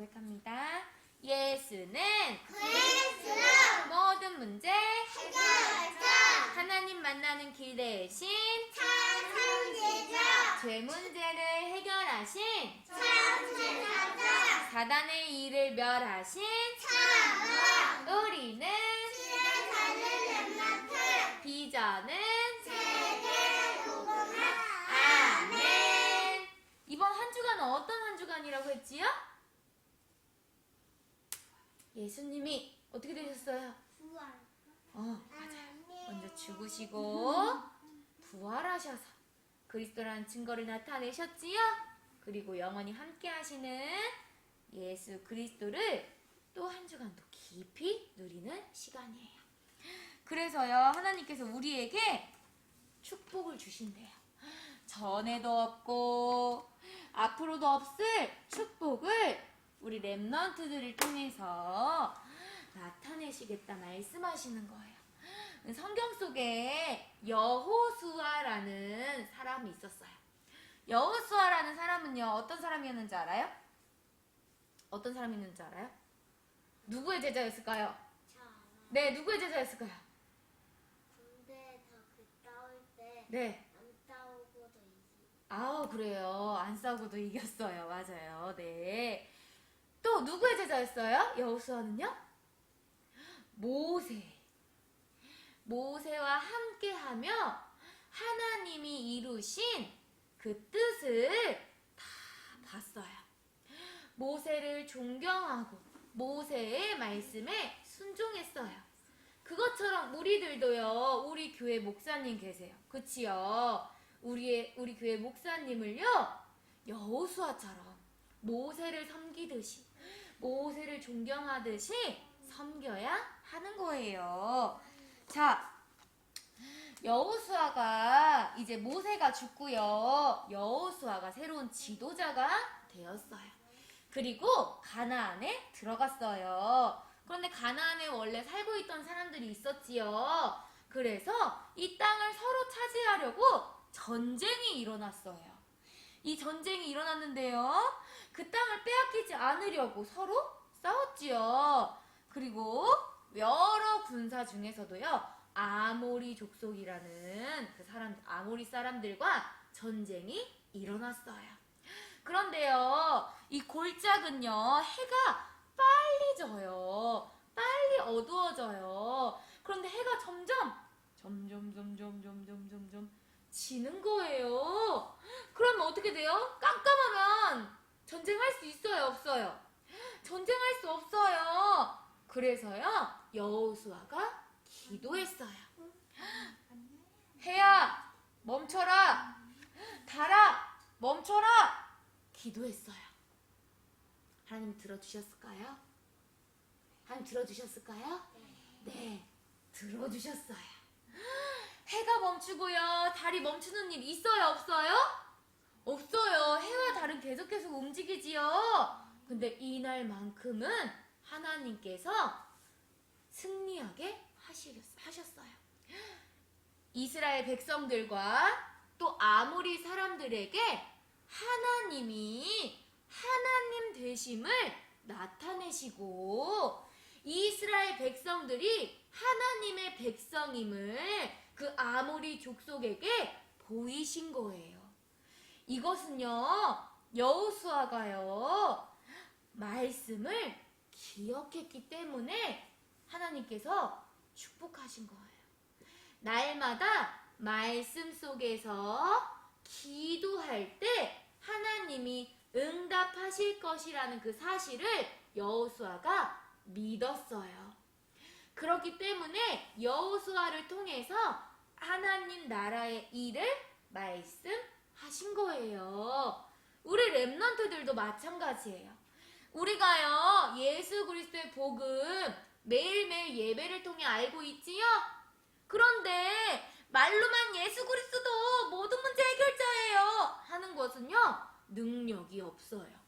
고백합니다. 예수는 그리스도 모든 문제 해결자 하나님 만나는 길 대신 찬송제자 죄 문제를 해결하신 참제사자 사단의 일을 멸하신 참아 우리는 시대 살릴 렘넌트 비전은 세계 복음화 아멘. 이번 한 주간은 어떤 한 주간이라고 했지요? 예수님이 어떻게 되셨어요? 부활 맞아요. 먼저 죽으시고 부활하셔서 그리스도라는 증거를 나타내셨지요? 그리고 영원히 함께 하시는 예수 그리스도를 또 한 주간 더 깊이 누리는 시간이에요. 그래서요, 하나님께서 우리에게 축복을 주신대요. 전에도 없고 앞으로도 없을 축복을 우리 렘넌트들을 통해서 나타내시겠다 말씀하시는 거예요. 성경 속에 여호수아라는 사람이 있었어요. 여호수아라는 사람은요, 어떤 사람이었는지 알아요? 어떤 사람이었는지 알아요? 누구의 제자였을까요? 네, 누구의 제자였을까요? 군대에서 싸울 때 네. 안 싸우고도 이기 아우, 그래요. 안 싸우고도 이겼어요. 맞아요. 네. 또 누구의 제자였어요? 여호수아는요? 모세와 함께하며 하나님이 이루신 그 뜻을 다 봤어요. 모세를 존경하고 모세의 말씀에 순종했어요. 그것처럼 우리들도요, 우리 교회 목사님 계세요. 그치요? 우리 교회 목사님을요, 여호수아처럼 모세를 섬기듯이, 모세를 존경하듯이 섬겨야 하는 거예요. 자, 여호수아가 이제 모세가 죽고요, 여호수아가 새로운 지도자가 되었어요. 그리고 가나안에 들어갔어요. 그런데 가나안에 원래 살고 있던 사람들이 있었지요. 그래서 이 땅을 서로 차지하려고 전쟁이 일어났어요. 이 전쟁이 일어났는데요, 그 땅을 빼앗기지 않으려고 서로 싸웠지요. 그리고 여러 군사 중에서도요, 아모리 족속이라는 그 아모리 사람들과 전쟁이 일어났어요. 그런데요, 이 골짜기는요, 해가 빨리 져요. 빨리 어두워져요. 그런데 해가 점점 지는 거예요. 그러면 어떻게 돼요? 깜깜하면 전쟁할 수 있어요, 없어요? 전쟁할 수 없어요. 그래서요, 여호수아가 기도했어요. 해야 멈춰라, 달아 멈춰라, 기도했어요. 하나님 들어주셨을까요? 하나님 들어주셨을까요? 네, 들어주셨어요. 해가 멈추고요, 달이 멈추는 일 있어요, 없어요? 없어요. 해와 달은 계속해서 움직이지요. 근데 이날만큼은 하나님께서 승리하게 하셨어요. 이스라엘 백성들과 또 아모리 사람들에게 하나님이 하나님 되심을 나타내시고, 이스라엘 백성들이 하나님의 백성임을 그 아모리 족속에게 보이신 거예요. 이것은요, 여호수아가요, 말씀을 기억했기 때문에 하나님께서 축복하신 거예요. 날마다 말씀 속에서 기도할 때 하나님이 응답하실 것이라는 그 사실을 여호수아가 믿었어요. 그렇기 때문에 여호수아를 통해서 하나님 나라의 일을 말씀하신 거예요. 우리 렘넌트들도 마찬가지예요. 우리가요, 예수 그리스도의 복음 매일매일 예배를 통해 알고 있지요? 그런데 말로만 예수 그리스도 모든 문제 해결자예요 하는 것은요, 능력이 없어요.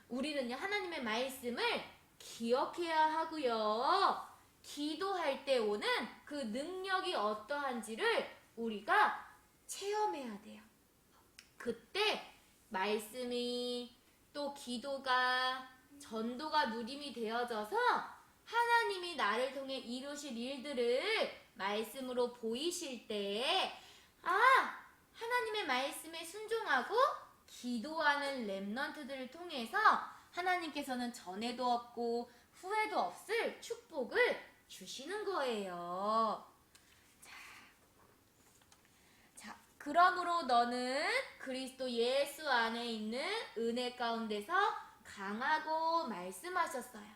우리는요, 하나님의 말씀을 기억해야 하고요, 기도할 때 오는 그 능력이 어떠한지를 우리가 체험해야 돼요. 그때 말씀이 또 기도가 전도가 누림이 되어져서 하나님이 나를 통해 이루실 일들을 말씀으로 보이실 때 하나님의 말씀에 순종하고 기도하는 렘넌트들을 통해서 하나님께서는 전에도 없고 후에도 없을 축복을 주시는 거예요. 자, 그러므로 너는 그리스도 예수 안에 있는 은혜 가운데서 강하고 말씀하셨어요.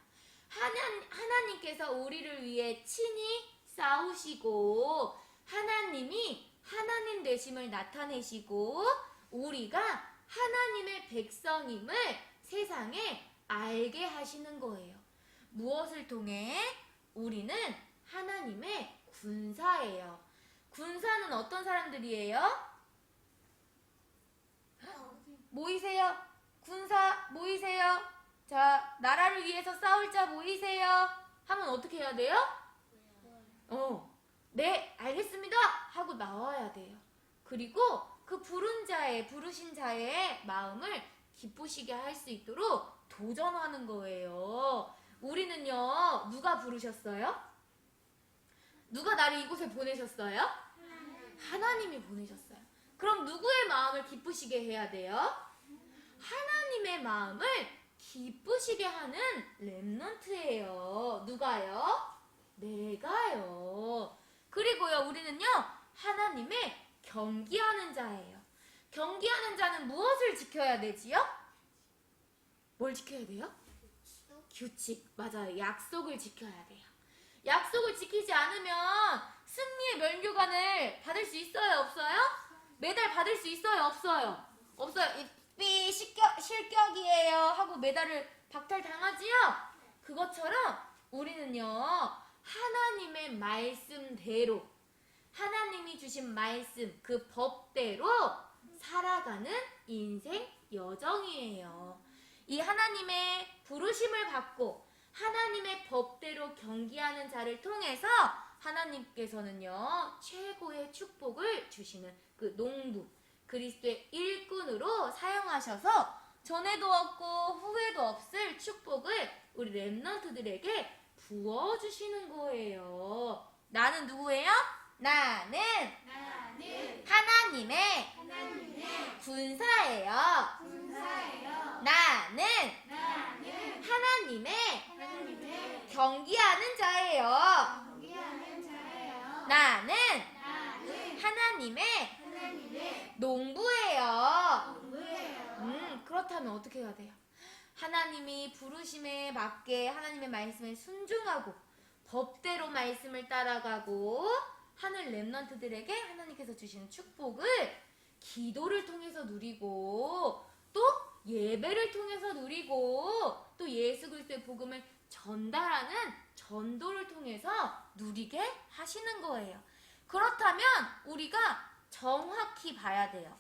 하나님께서 우리를 위해 친히 싸우시고 하나님이 하나님 되심을 나타내시고 우리가 하나님의 백성임을 세상에 알게 하시는 거예요. 무엇을 통해? 우리는 하나님의 군사예요. 군사는 어떤 사람들이에요? 모이세요. 군사 모이세요. 자, 나라를 위해서 싸울 자 모이세요. 하면 어떻게 해야 돼요? 네, 알겠습니다. 하고 나와야 돼요. 그리고 그 부르신 자의 마음을 기쁘시게 할 수 있도록 도전하는 거예요. 우리는요, 누가 부르셨어요? 누가 나를 이곳에 보내셨어요? 하나님이 보내셨어요. 그럼 누구의 마음을 기쁘시게 해야 돼요? 하나님의 마음을 기쁘시게 하는 렘넌트예요. 누가요? 내가요. 그리고요, 우리는요, 하나님의 경기하는 자예요. 경기하는 자는 무엇을 지켜야 되지요? 뭘 지켜야 돼요? 규칙. 맞아요. 약속을 지켜야 돼요. 약속을 지키지 않으면 승리의 면류관을 받을 수 있어요? 없어요? 메달 받을 수 있어요? 없어요? 없어요. 실격이에요 하고 메달을 박탈당하지요? 그것처럼 우리는요, 하나님의 말씀대로, 하나님이 주신 말씀, 그 법대로 살아가는 인생 여정이에요. 이 하나님의 부르심을 받고 하나님의 법대로 경기하는 자를 통해서 하나님께서는요, 최고의 축복을 주시는 그 농부, 그리스도의 일꾼으로 사용하셔서 전에도 없고 후에도 없을 축복을 우리 렘넌트들에게 부어주시는 거예요. 나는 누구예요? 나는 하나님의 군사예요. 나는 하나님의 경기하는 자예요. 나는 하나님의 농부예요. 그렇다면 어떻게 해야 돼요? 하나님이 부르심에 맞게 하나님의 말씀에 순종하고 법대로 말씀을 따라가고 하늘 렘넌트들에게 하나님께서 주시는 축복을 기도를 통해서 누리고 또 예배를 통해서 누리고 또 예수 그리스도의 복음을 전달하는 전도를 통해서 누리게 하시는 거예요. 그렇다면 우리가 정확히 봐야 돼요.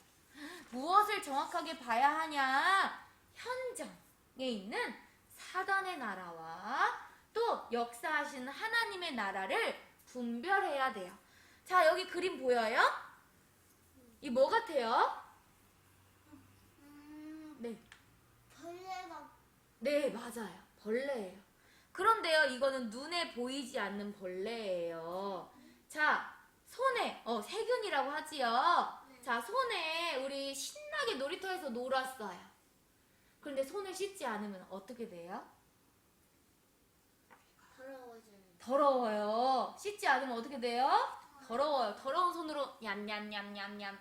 무엇을 정확하게 봐야 하냐? 현장에 있는 사단의 나라와 또 역사하시는 하나님의 나라를 분별해야 돼요. 자, 여기 그림 보여요? 이 뭐 같아요? 네. 벌레가 네, 맞아요. 벌레예요. 그런데요, 이거는 눈에 보이지 않는 벌레예요. 자, 손에, 세균이라고 하지요. 자, 손에 우리 신나게 놀이터에서 놀았어요. 그런데 손을 씻지 않으면 어떻게 돼요? 더러워요. 씻지 않으면 어떻게 돼요? 더러워요. 더러운 손으로 냠냠냠냠냠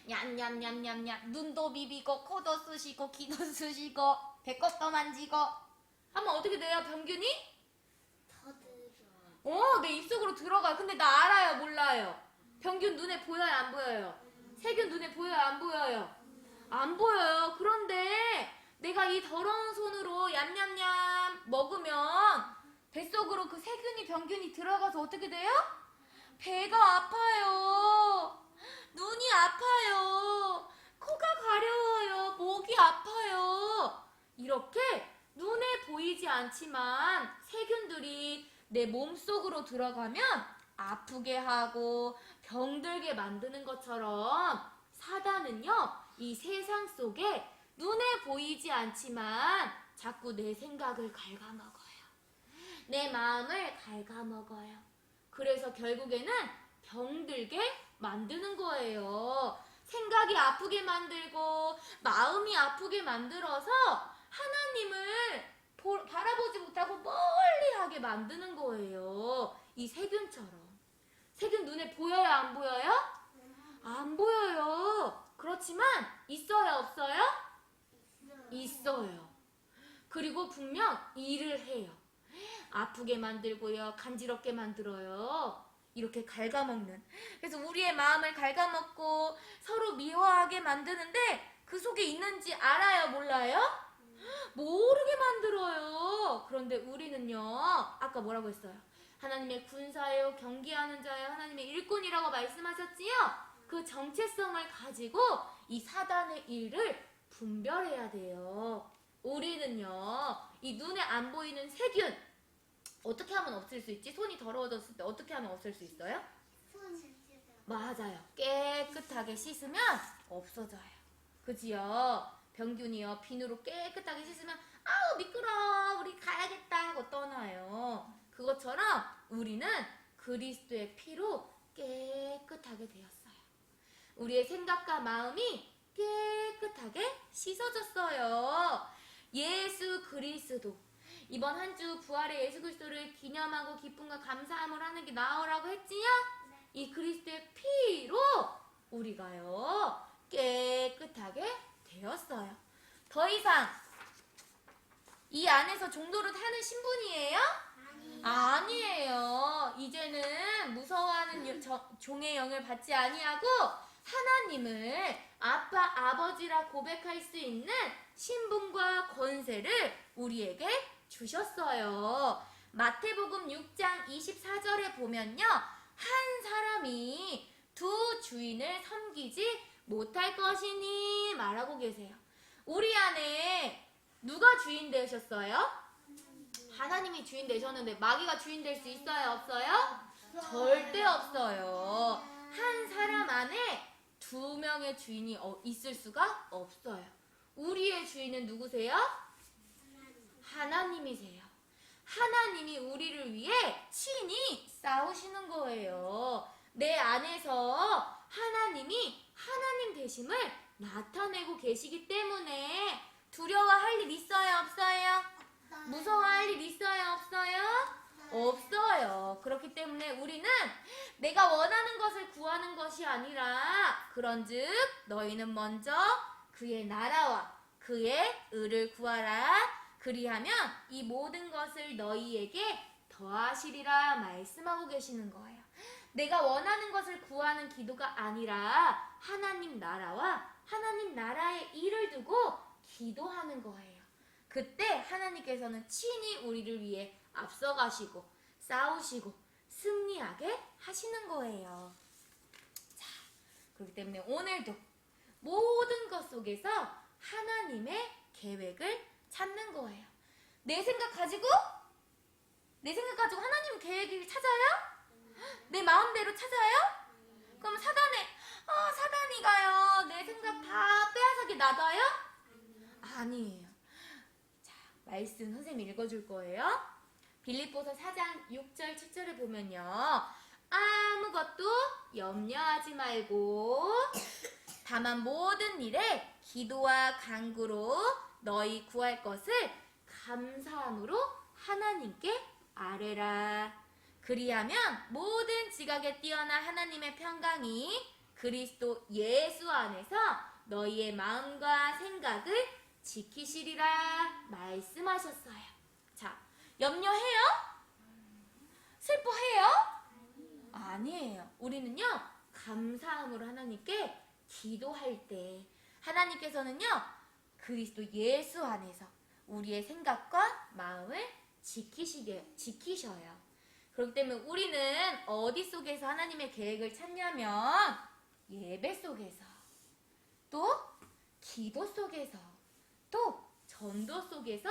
냠냠냠냠냠 눈도 비비고 코도 쑤시고 귀도 쑤시고 배꼽도 만지고 하면 어떻게 돼요? 병균이? 내 입속으로 들어가요. 근데 나 알아요? 몰라요? 병균 눈에 보여요? 안 보여요? 세균 눈에 보여요? 안 보여요? 안 보여요. 그런데 내가 이 더러운 손으로 얌얌얌 먹으면 뱃속으로 그 세균이 병균이 들어가서 어떻게 돼요? 배가 아파요. 눈이 아파요. 코가 가려워요. 목이 아파요. 이렇게 눈에 보이지 않지만 세균들이 내 몸속으로 들어가면 아프게 하고 병들게 만드는 것처럼 사단은요, 이 세상 속에 눈에 보이지 않지만 자꾸 내 생각을 갉아먹어요. 내 마음을 갉아먹어요. 그래서 결국에는 병들게 만드는 거예요. 생각이 아프게 만들고 마음이 아프게 만들어서 하나님을 바라보지 못하고 멀리하게 만드는 거예요. 이 세균처럼. 세균 눈에 보여요, 안 보여요? 안 보여요. 그렇지만 있어요, 없어요? 있어요. 그리고 분명 일을 해요. 아프게 만들고요, 간지럽게 만들어요. 이렇게 갉아먹는. 그래서 우리의 마음을 갉아먹고 서로 미워하게 만드는데 그 속에 있는지 알아요, 몰라요? 모르게 만들어요. 그런데 우리는요, 아까 뭐라고 했어요? 하나님의 군사요, 경계하는 자요, 하나님의 일꾼이라고 말씀하셨지요? 그 정체성을 가지고 이 사단의 일을 분별해야 돼요. 우리는요, 이 눈에 안 보이는 세균 어떻게 하면 없앨 수 있지? 손이 더러워졌을 때 어떻게 하면 없앨 수 있어요? 맞아요. 깨끗하게 씻으면 없어져요. 그지요? 병균이요, 비누로 깨끗하게 씻으면 아우 미끄러워, 우리 가야겠다 하고 떠나요. 그것처럼 우리는 그리스도의 피로 깨끗하게 되었어요. 우리의 생각과 마음이 깨끗하게 씻어졌어요. 예수 그리스도. 이번 한 주 부활의 예수 그리스도를 기념하고 기쁨과 감사함을 하는 게 나으라고 했지요? 이 그리스도의 피로 우리가요 깨끗하게 되었어요. 더 이상 이 안에서 종노릇 하는 신분이에요? 아니에요. 이제는 무서워하는 종의 영을 받지 아니하고 하나님을 아빠, 아버지라 고백할 수 있는 신분과 권세를 우리에게 주셨어요. 마태복음 6장 24절에 보면요, 한 사람이 두 주인을 섬기지 못할 것이니 말하고 계세요. 우리 안에 누가 주인 되셨어요? 하나님이 주인 되셨는데 마귀가 주인 될 수 있어요, 없어요? 절대 없어요. 한 사람 안에 두 명의 주인이 있을 수가 없어요. 우리의 주인은 누구세요? 하나님이세요. 하나님이 우리를 위해 친히 싸우시는 거예요. 내 안에서 하나님이 하나님 되심을 나타내고 계시기 때문에 두려워할 일 있어요, 없어요? 무서워할 일 있어요, 없어요? 없어요. 그렇기 때문에 우리는 내가 원하는 것을 구하는 것이 아니라 그런즉 너희는 먼저 그의 나라와 그의 의를 구하라. 그리하면 이 모든 것을 너희에게 더하시리라 말씀하고 계시는 거예요. 내가 원하는 것을 구하는 기도가 아니라 하나님 나라와 하나님 나라의 일을 두고 기도하는 거예요. 그때 하나님께서는 친히 우리를 위해 앞서가시고 싸우시고 승리하게 하시는 거예요. 자, 그렇기 때문에 오늘도 모든 것 속에서 하나님의 계획을 찾는 거예요. 내 생각 가지고 하나님 계획을 찾아요? 내 마음대로 찾아요? 그럼 사단이가요 내 생각 다 빼앗아게 놔둬요? 아니에요. 자, 말씀 선생님이 읽어줄 거예요. 빌립보서 4장 6절 7절에 보면요, 아무것도 염려하지 말고 다만 모든 일에 기도와 간구로 너희 구할 것을 감사함으로 하나님께 아뢰라. 그리하면 모든 지각에 뛰어난 하나님의 평강이 그리스도 예수 안에서 너희의 마음과 생각을 지키시리라 말씀하셨어요. 자, 염려해요? 슬퍼해요? 아니에요. 우리는요, 감사함으로 하나님께 기도할 때 하나님께서는요, 그리스도 예수 안에서 우리의 생각과 마음을 지키셔요. 그렇기 때문에 우리는 어디 속에서 하나님의 계획을 찾냐면 예배 속에서, 또 기도 속에서, 또 전도 속에서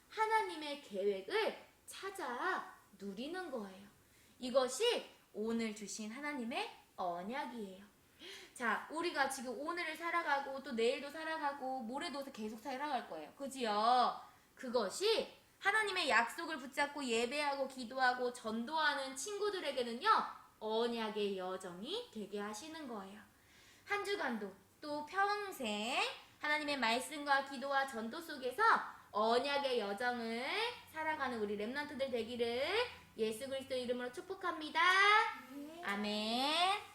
하나님의 계획을 찾아 누리는 거예요. 이것이 오늘 주신 하나님의 언약이에요. 자, 우리가 지금 오늘을 살아가고 또 내일도 살아가고 모레도 계속 살아갈 거예요. 그지요? 그것이 하나님의 약속을 붙잡고 예배하고 기도하고 전도하는 친구들에게는요, 언약의 여정이 되게 하시는 거예요. 한 주간도 또 평생 하나님의 말씀과 기도와 전도 속에서 언약의 여정을 살아가는 우리 렘넌트들 되기를 예수 그리스도 이름으로 축복합니다. 아멘.